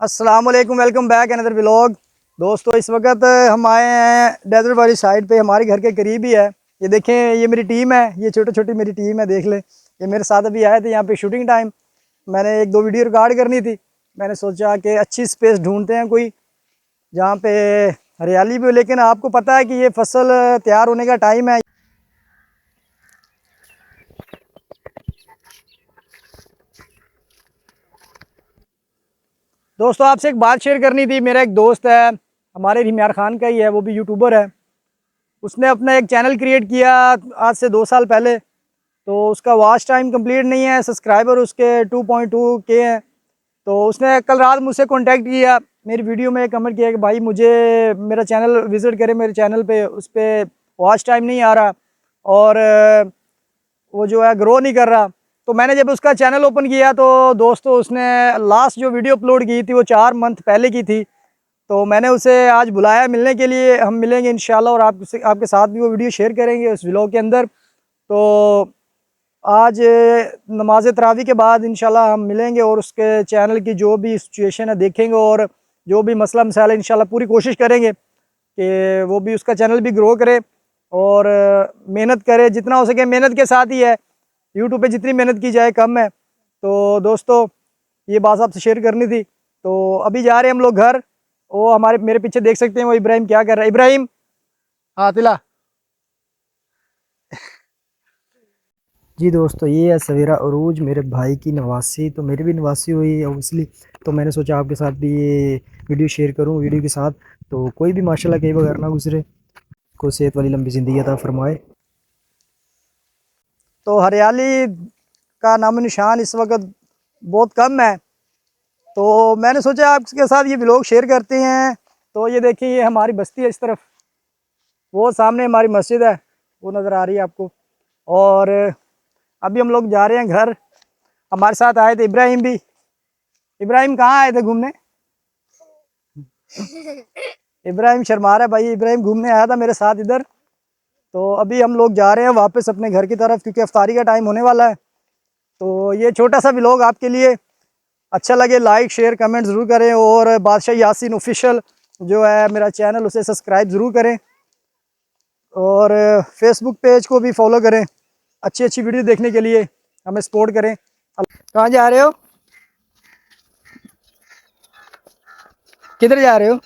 अस्सलाम वालेकुम, welcome back another vlog. दोस्तों इस वक्त हम आए हैं डेजर्ट वाली साइड पे, हमारे घर के करीब ही है। ये देखें, ये मेरी टीम है, ये छोटी छोटी मेरी टीम है, देख लें। ये मेरे साथ अभी आए थे यहाँ पे शूटिंग टाइम। मैंने एक दो वीडियो रिकॉर्ड करनी थी। मैंने सोचा कि अच्छी स्पेस ढूंढते हैं कोई जहाँ पे हरियाली भी हो, लेकिन आपको पता है कि ये फसल तैयार होने का टाइम है। दोस्तों आपसे एक बात शेयर करनी थी। मेरा एक दोस्त है, हमारे रिमियार खान का ही है, वो भी यूट्यूबर है। उसने अपना एक चैनल क्रिएट किया आज से 2 साल पहले। तो उसका वॉच टाइम कंप्लीट नहीं है, सब्सक्राइबर उसके 2.2 के हैं। तो उसने कल रात मुझसे कांटेक्ट किया, मेरी वीडियो में कमेंट किया कि भाई मुझे मेरा चैनल विज़िट करे, मेरे चैनल पे उस पर वॉच टाइम नहीं आ रहा और वो जो है ग्रो नहीं कर रहा। तो मैंने जब उसका चैनल ओपन किया तो दोस्तों उसने लास्ट जो वीडियो अपलोड की थी वो 4 मंथ पहले की थी। तो मैंने उसे आज बुलाया मिलने के लिए, हम मिलेंगे इंशाल्लाह और आपके साथ भी वो वीडियो शेयर करेंगे उस व्लॉग के अंदर। तो आज नमाज तरावी के बाद इंशाल्लाह हम मिलेंगे और उसके चैनल की जो भी सिचुएशन है देखेंगे और जो भी मसला मसाला इंशाल्लाह पूरी कोशिश करेंगे कि वो भी उसका चैनल भी ग्रो करे और मेहनत करे जितना हो सके। मेहनत के साथ ही है, यूट्यूब पे जितनी मेहनत की जाए कम है। तो दोस्तों ये बात आपसे शेयर करनी थी। तो अभी जा रहे हैं हम लोग घर। वो हमारे मेरे पीछे देख सकते हैं, वो इब्राहिम क्या कर रहा है। इब्राहिम, हाँ तिला। जी दोस्तों, ये है सवेरा अरूज, मेरे भाई की नवासी। तो मेरी भी नवासी हुई है ओबियसली। तो मैंने सोचा आपके साथ भी ये वीडियो शेयर करूं वीडियो के साथ। तो कोई भी माशाल्लाह कहीं बगैर ना गुजरे, को सेहत वाली लंबी ज़िंदगी अता फरमाए। तो हरियाली का नामो निशान इस वक्त बहुत कम है। तो मैंने सोचा आपके साथ ये व्लॉग शेयर करते हैं। तो ये देखिए, ये हमारी बस्ती है इस तरफ, वो सामने हमारी मस्जिद है, वो नज़र आ रही है आपको। और अभी हम लोग जा रहे हैं घर। हमारे साथ आए थे इब्राहिम भी। इब्राहिम कहाँ आए थे घूमने? इब्राहिम शर्मा रहा है भाई, इब्राहिम घूमने आया था मेरे साथ इधर। तो अभी हम लोग जा रहे हैं वापस अपने घर की तरफ, क्योंकि अफ्तारी का टाइम होने वाला है। तो ये छोटा सा व्लॉग आपके लिए अच्छा लगे लाइक शेयर कमेंट ज़रूर करें, और बादशाह यासीन ऑफिशियल जो है मेरा चैनल, उसे सब्सक्राइब ज़रूर करें और फेसबुक पेज को भी फॉलो करें। अच्छी अच्छी वीडियो देखने के लिए हमें सपोर्ट करें। कहाँ जा रहे हो? किधर जा रहे हो?